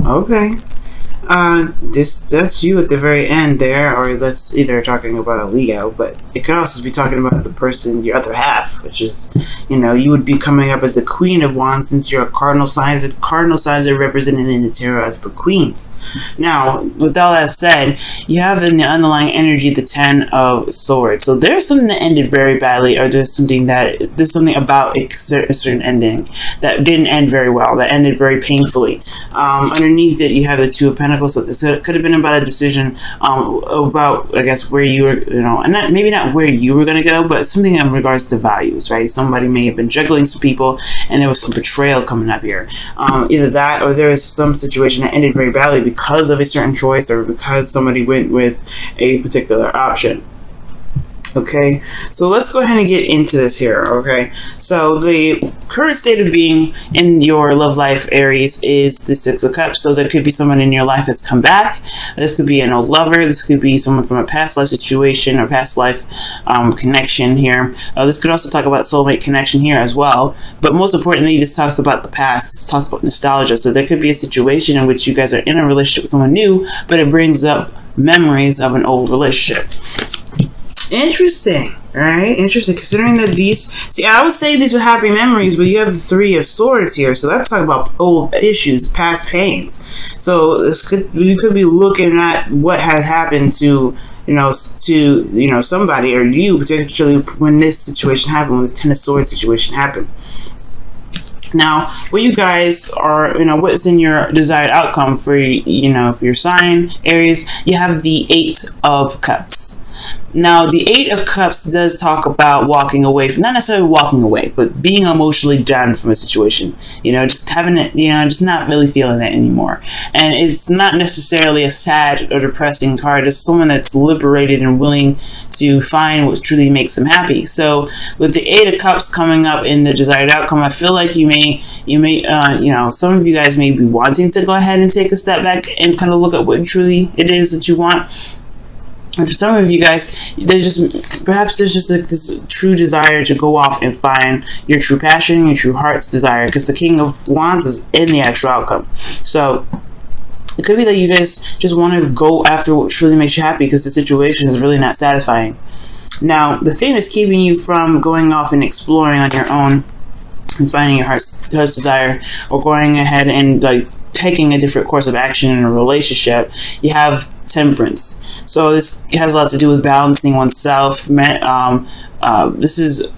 Okay. That's you at the very end there, or that's either talking about a Leo, but it could also be talking about the person, your other half, which is, you would be coming up as the Queen of Wands since you're a cardinal sign. The cardinal signs are represented in the tarot as the queens. Now, with all that said, you have in the underlying energy the Ten of Swords. So there's something that ended very badly, or there's something about a certain ending that didn't end very well, that ended very painfully. Underneath it, you have the Two of Pentacles. So it could have been about a decision about, I guess, where you were, and maybe not where you were going to go, but something in regards to values, right? Somebody may have been juggling some people, and there was some betrayal coming up here. Either that, or there is some situation that ended very badly because of a certain choice, or because somebody went with a particular option. Okay, so let's go ahead and get into this here. Okay, so the current state of being in your love life, Aries, is the Six of Cups. So there could be someone in your life that's come back. This could be an old lover. This could be someone from a past life situation or past life connection here. This could also talk about soulmate connection here as well. But most importantly, this talks about the past. This talks about nostalgia. So there could be a situation in which you guys are in a relationship with someone new, but it brings up memories of an old relationship. Interesting, right? Interesting, considering that I would say these are happy memories, but you have the Three of Swords here, so that's talking about old issues, past pains. So you could be looking at what has happened to somebody, or you potentially, when this situation happened, when this Ten of Swords situation happened. Now, what you guys are, what's in your desired outcome for your sign, Aries, you have the Eight of Cups. Now, the Eight of Cups does talk about walking away, not necessarily walking away, but being emotionally done from a situation. Just having it, just not really feeling it anymore. And it's not necessarily a sad or depressing card. It's someone that's liberated and willing to find what truly makes them happy. So, with the Eight of Cups coming up in the desired outcome, I feel like you may, some of you guys may be wanting to go ahead and take a step back and kind of look at what truly it is that you want. And for some of you guys, there's just this true desire to go off and find your true passion, your true heart's desire, because the King of Wands is in the actual outcome. So it could be that you guys just want to go after what truly makes you happy, because the situation is really not satisfying. Now, the thing that's keeping you from going off and exploring on your own and finding your heart's desire, or going ahead and taking a different course of action in a relationship, you have Temperance. So this has a lot to do with balancing oneself. This is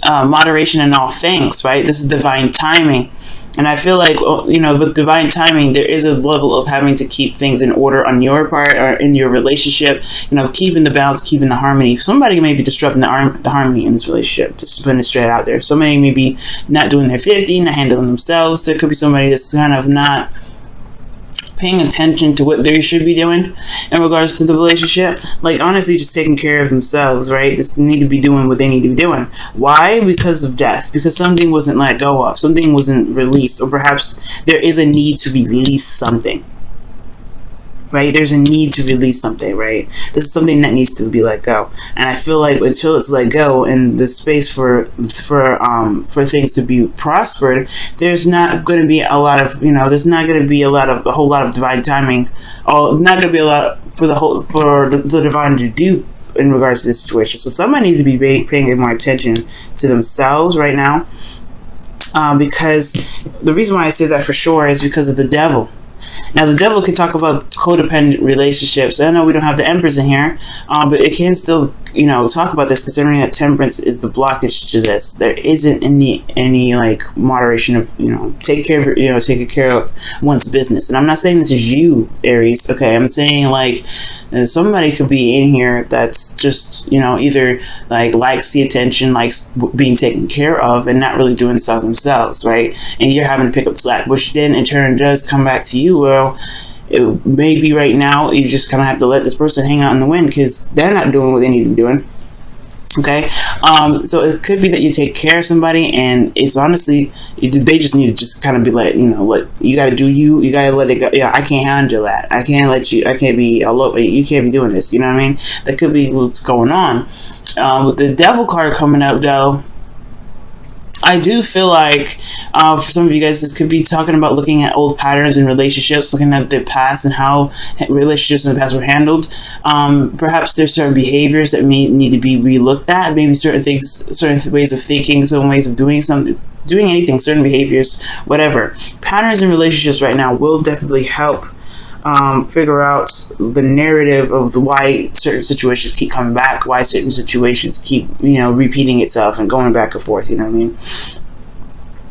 moderation in all things, right? This is divine timing. And I feel like, with divine timing, there is a level of having to keep things in order on your part or in your relationship, keeping the balance, keeping the harmony. Somebody may be disrupting the harmony in this relationship, just putting it straight out there. Somebody may be not doing their 50, not handling themselves. There could be somebody that's kind of not paying attention to what they should be doing in regards to the relationship. Honestly, just taking care of themselves, right? Just need to be doing what they need to be doing. Why? Because of death. Because something wasn't let go of. Something wasn't released. Or perhaps there is a need to release something. Right? There's a need to release something, right? This is something that needs to be let go. And I feel like until it's let go and the space for things to be prospered, there's not going to be a lot of, there's not going to be a whole lot of divine timing. Or not going to be a lot for the divine to do in regards to this situation. So somebody needs to be paying more attention to themselves right now. Because the reason why I say that for sure is because of the devil. Now, the devil can talk about codependent relationships. I know we don't have the Empress in here, but it can still, talk about this, considering that Temperance is the blockage to this. There isn't any moderation of, taking care of one's business. And I'm not saying this is you, Aries. Okay, I'm saying somebody could be in here that's just, either likes the attention, likes being taken care of, and not really doing stuff themselves, right? And you're having to pick up slack, which then in turn does come back to you. Well, it may be right now you just kind of have to let this person hang out in the wind because they're not doing what they need to be doing. Okay, so it could be that you take care of somebody, and it's honestly they just need to just kind of be let you gotta do you gotta let it go. Yeah, I can't handle that. I can't let you. I can't be all over. You can't be doing this. You know what I mean? That could be what's going on. With the Devil card coming up, though, I do feel like for some of you guys, this could be talking about looking at old patterns in relationships, looking at the past and how relationships in the past were handled. Perhaps there's certain behaviors that may need to be relooked at. Maybe certain things, certain ways of thinking, certain ways of doing something, doing anything, certain behaviors, whatever. Patterns in relationships right now will definitely help figure out the narrative of why certain situations keep coming back, why certain situations keep, repeating itself and going back and forth, you know what I mean?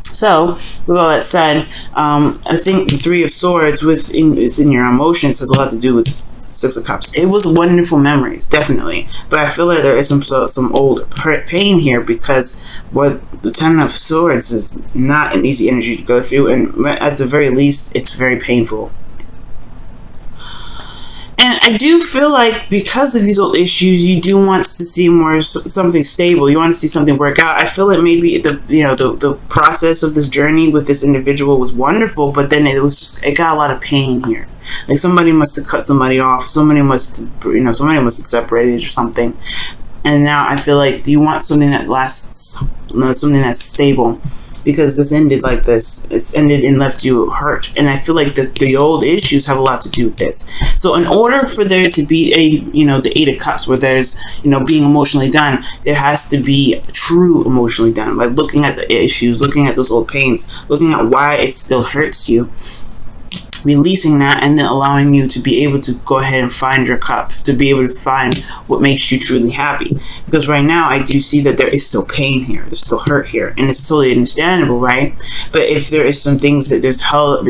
So, with all that said, I think the Three of Swords within your emotions has a lot to do with Six of Cups. It was wonderful memories, definitely, but I feel like there is some old pain here, because what the Ten of Swords is not an easy energy to go through, and at the very least, it's very painful. And I do feel like because of these old issues, you do want to see something stable. You want to see something work out. I feel like maybe the process of this journey with this individual was wonderful, but then it got a lot of pain here. Like somebody must have cut somebody off. Somebody must have separated or something. And now I feel like you want something that lasts, something that's stable. Because this ended like this. It's ended and left you hurt. And I feel like the old issues have a lot to do with this. So in order for there to be the Eight of Cups, where there's, being emotionally done, there has to be true emotionally done. Like looking at the issues, looking at those old pains, looking at why it still hurts you, releasing that, and then allowing you to be able to go ahead and find your cup, to be able to find what makes you truly happy. Because right now I do see that there is still pain here, there's still hurt here, and it's totally understandable, right? But if there is some things that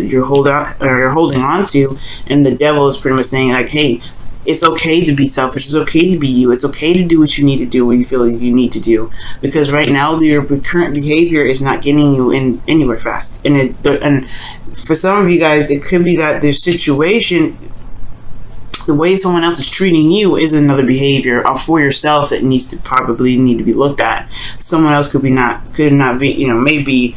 you're holding on to, and the devil is pretty much saying like, hey, it's okay to be selfish. It's okay to be you. It's okay to do what you need to do when you feel like you need to do. Because right now, your current behavior is not getting you anywhere fast. And for some of you guys, it could be that their situation, the way someone else is treating you, is another behavior for yourself that needs to be looked at. Someone else could not be, maybe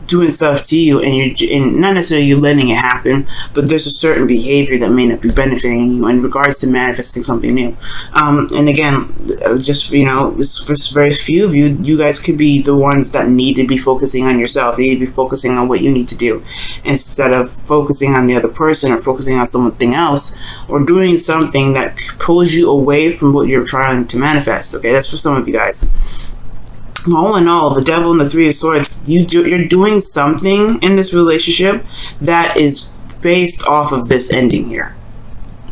doing stuff to you, and not necessarily you letting it happen, but there's a certain behavior that may not be benefiting you in regards to manifesting something new. And again, just for very few of you guys could be the ones that need to be focusing on yourself. You need to be focusing on what you need to do instead of focusing on the other person or focusing on something else, or doing something that pulls you away from what you're trying to manifest. Okay, that's for some of you guys. All in all, the Devil and the Three of Swords, you're doing something in this relationship that is based off of this ending here.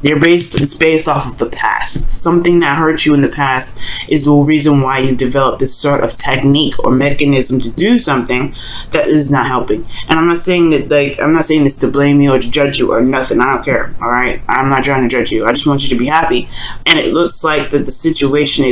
It's based off of the past. Something that hurt you in the past is the reason why you've developed this sort of technique or mechanism to do something that is not helping. And I'm not saying this to blame you or to judge you or nothing. I don't care. All right, I'm not trying to judge you. I just want you to be happy. And it looks like that the situation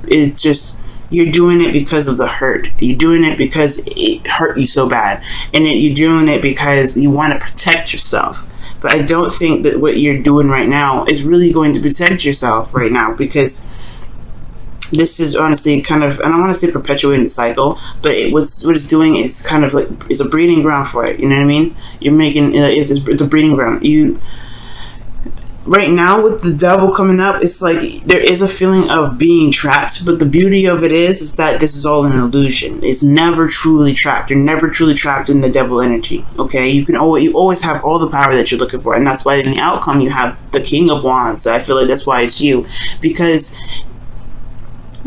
it's just. You're doing it because of the hurt. You're doing it because it hurt you so bad. And you're doing it because you want to protect yourself. But I don't think that what you're doing right now is really going to protect yourself right now, because this is honestly kind of, and I want to say perpetuating the cycle, but what it's doing is kind of like, it's a breeding ground for it. You know what I mean? You're making, it's a breeding ground. Right now, with the Devil coming up, it's like there is a feeling of being trapped, but the beauty of it is that this is all an illusion. It's never truly trapped. You're never truly trapped in the Devil energy. Okay, you always have all the power that you're looking for, and that's why in the outcome you have the King of Wands. I feel like that's why it's you, because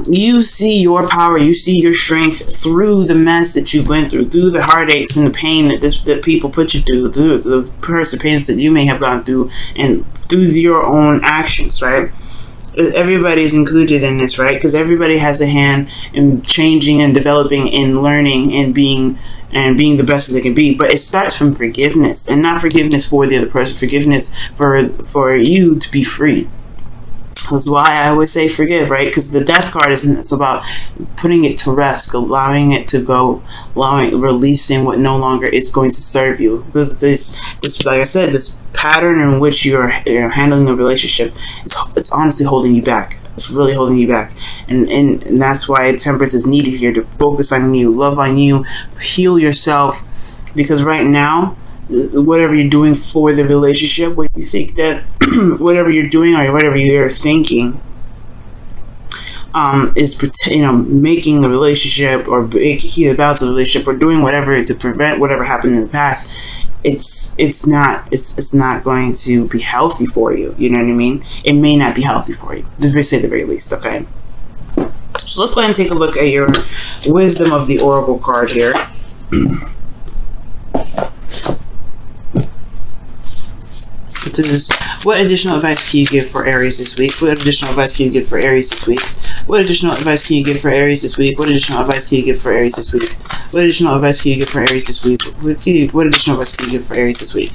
you see your power, you see your strength through the mess that you've went through the heartaches and the pain that people put you through the personal pains that you may have gone through, and through your own actions, right? Everybody's included in this, right? Because everybody has a hand in changing and developing and learning and being the best that they can be. But it starts from forgiveness, and not forgiveness for the other person, forgiveness for you to be free. That's why I always say forgive, right? Because the Death card it's about putting it to rest, allowing it to go, releasing what no longer is going to serve you. Because this, like I said, this pattern in which you're handling the relationship, it's honestly holding you back. It's really holding you back, and that's why temperance is needed here, to focus on you, love on you, heal yourself. Because right now, whatever you're doing for the relationship, what you think that whatever you're doing or whatever you're thinking is making the relationship or keeping the balance of the relationship or doing whatever to prevent whatever happened in the past, it's not going to be healthy for you. You know what I mean? It may not be healthy for you, to say the very least. Okay. So let's go ahead and take a look at your Wisdom of the Oracle card here. What additional advice can you give for Aries this week? What additional advice can you give for Aries this week? What additional advice can you give for Aries this week? What additional advice can you give for Aries this week? What additional advice can you give for Aries this week? What additional advice can you give for Aries this week?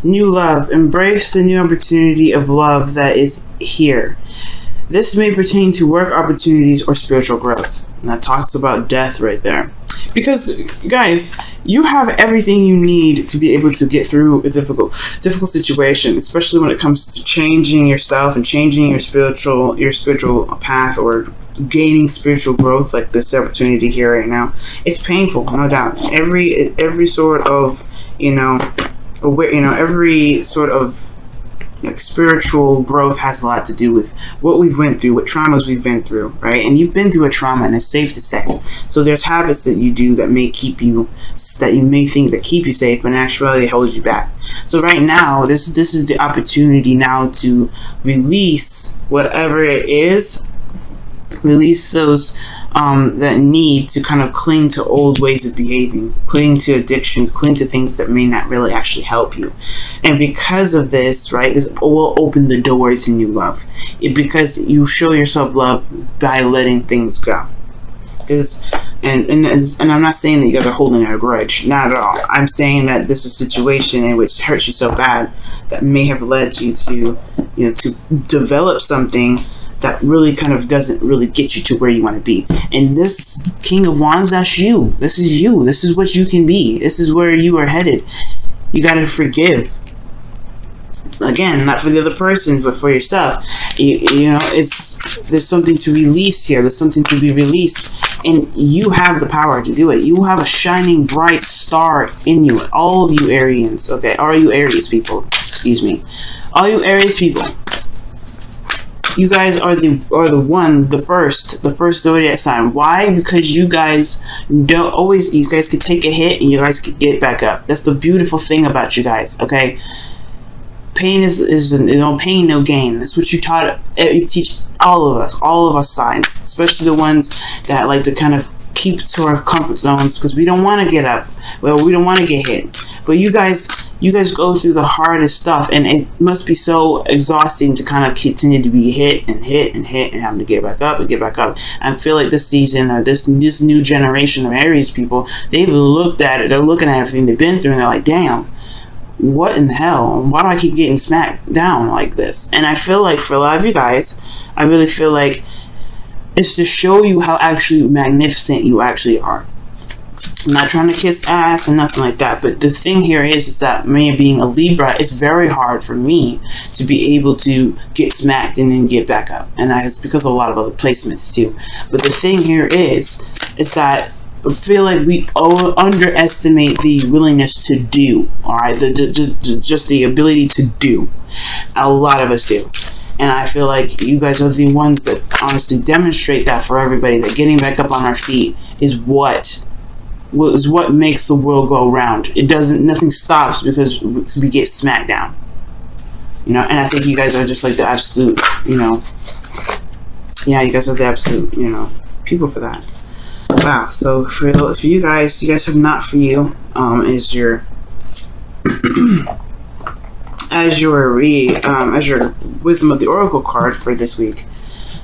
New love. Embrace the new opportunity of love that is here. This may pertain to work opportunities or spiritual growth. And that talks about death right there. Because, guys, you have everything you need to be able to get through a difficult situation, especially when it comes to changing yourself and changing your spiritual path or gaining spiritual growth, like this opportunity here right now. It's painful, no doubt. Every sort of, every sort of spiritual growth has a lot to do with what we've went through, what traumas we've been through, right? And you've been through a trauma, and it's safe to say. So there's habits that you do that you may think that keep you safe, but in actuality hold you back. So right now, this is the opportunity now to release whatever it is, release those that need to kind of cling to old ways of behaving, cling to addictions, cling to things that may not really actually help you. And because of this, right, this will open the doors to new love. Because you show yourself love by letting things go. And I'm not saying that you guys are holding a grudge, not at all. I'm saying that this is a situation in which hurts you so bad that may have led you to, to develop something that really kind of doesn't really get you to where you want to be. And this King of Wands, that's you. This is you. This is what you can be. This is where you are headed. You got to forgive. Again, not for the other person, but for yourself. There's something to release here. There's something to be released. And you have the power to do it. You have a shining, bright star in you. All of you Arians, okay? All you Aries people, excuse me. All you Aries people. You guys are the first zodiac sign. Why? Because you guys you guys can take a hit and you guys can get back up. That's the beautiful thing about you guys, okay? Pain is no pain, no gain. That's what you teach all of us signs, especially the ones that like to kind of keep to our comfort zones because we don't want to get up. Well, we don't want to get hit. But you guys go through the hardest stuff, and it must be so exhausting to kind of continue to be hit and having to get back up and get back up. I feel like this season or this new generation of Aries people, they've looked at it, they're looking at everything they've been through, and they're like, damn, what in the hell? Why do I keep getting smacked down like this? And I feel like for a lot of you guys, I really feel like it's to show you how actually magnificent you actually are. I'm not trying to kiss ass and nothing like that, but the thing here is that me being a Libra, it's very hard for me to be able to get smacked and then get back up, and that is because of a lot of other placements too. But the thing here is that I feel like we underestimate the willingness to do. All right, just the ability to do. A lot of us do. And I feel like you guys are the ones that honestly demonstrate that for everybody, that getting back up on our feet is what makes the world go round. Nothing stops because we get smacked down. And I think you guys are just like the absolute, yeah, you guys are the absolute, people for that. Wow. So for you guys have not for you, is your as your Wisdom of the Oracle card for this week.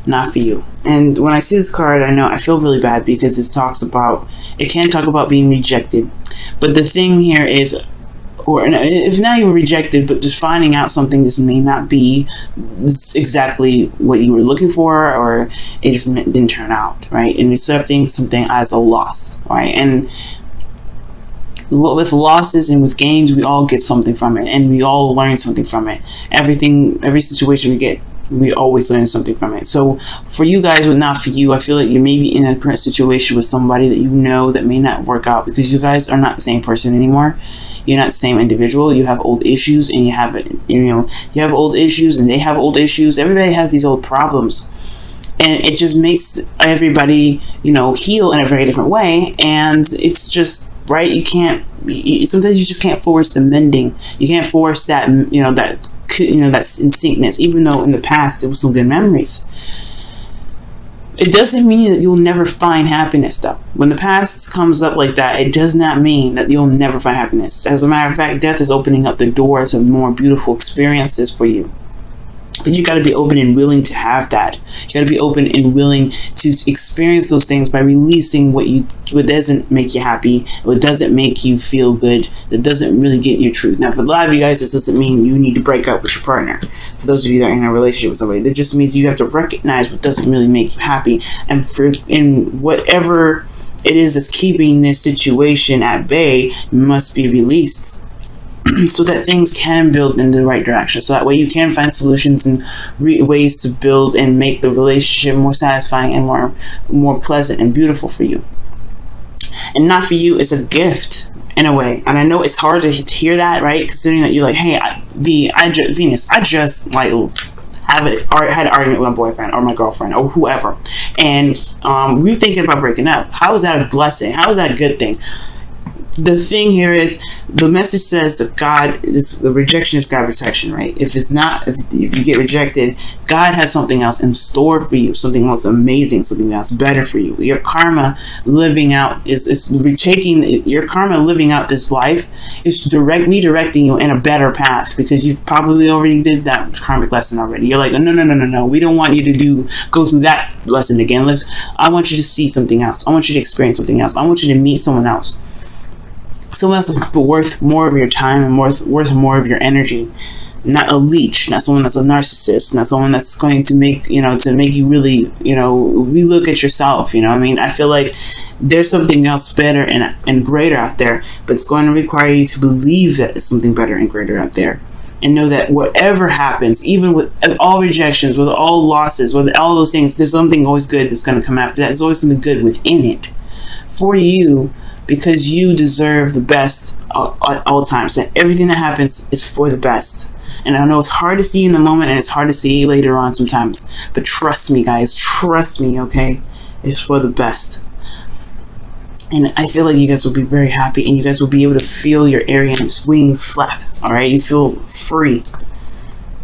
Not for you. And when I see this card, I feel really bad because it can talk about being rejected. But the thing here is, or if not even rejected, but just finding out something this may not be exactly what you were looking for, or it just didn't turn out, right? And accepting something as a loss, right? And with losses and with gains, we all get something from it, and we all learn something from it. Every situation we get We always learn something from it. So for you guys, but not for you, I feel like you may be in a current situation with somebody that you know that may not work out, because you guys are not the same person anymore. You're not the same individual. You have old issues, and you have old issues, and they have old issues. Everybody has these old problems, and it just makes everybody, heal in a very different way. And it's just, right, sometimes you just can't force the mending. You can't force that, that's in sickness, even though in the past there was some good memories. It doesn't mean that you'll never find happiness, though. When the past comes up like that, it does not mean that you'll never find happiness. As a matter of fact, death is opening up the doors of more beautiful experiences for you. But you got to be open and willing to have that. You got to be open and willing to experience those things by releasing what doesn't make you happy, what doesn't make you feel good, that doesn't really get your truth. Now, for a lot of you guys, this doesn't mean you need to break up with your partner. For those of you that are in a relationship with somebody, that just means you have to recognize what doesn't really make you happy, and whatever it is that's keeping this situation at bay must be released. So that things can build in the right direction. So that way you can find solutions and ways to build and make the relationship more satisfying and more pleasant and beautiful for you. And not for you, it's a gift in a way. And I know it's hard to hear that, right? Considering that you're like, hey, Venus, I just like had an argument with my boyfriend or my girlfriend or whoever, and we're thinking about breaking up. How is that a blessing? How is that a good thing? The thing here is, the message says that the rejection is God protection, right? If you get rejected, God has something else in store for you, something else amazing, something else better for you. Your karma living out your karma living out this life is redirecting you in a better path, because you've probably already did that karmic lesson already. You're like, no, we don't want you to go through that lesson again. I want you to see something else. I want you to experience something else. I want you to meet someone else. Someone else that's worth more of your time and worth more of your energy. Not a leech, not someone that's a narcissist, not someone that's going to make you really, relook at yourself. I feel like there's something else better and greater out there, but it's going to require you to believe that there's something better and greater out there. And know that whatever happens, even with all rejections, with all losses, with all those things, there's something always good that's going to come after that. There's always something good within it for you, because you deserve the best at all times. And everything that happens is for the best. And I know it's hard to see in the moment, and it's hard to see later on sometimes. But trust me, guys. Trust me, okay? It's for the best. And I feel like you guys will be very happy, and you guys will be able to feel your Aries wings flap. All right? You feel free.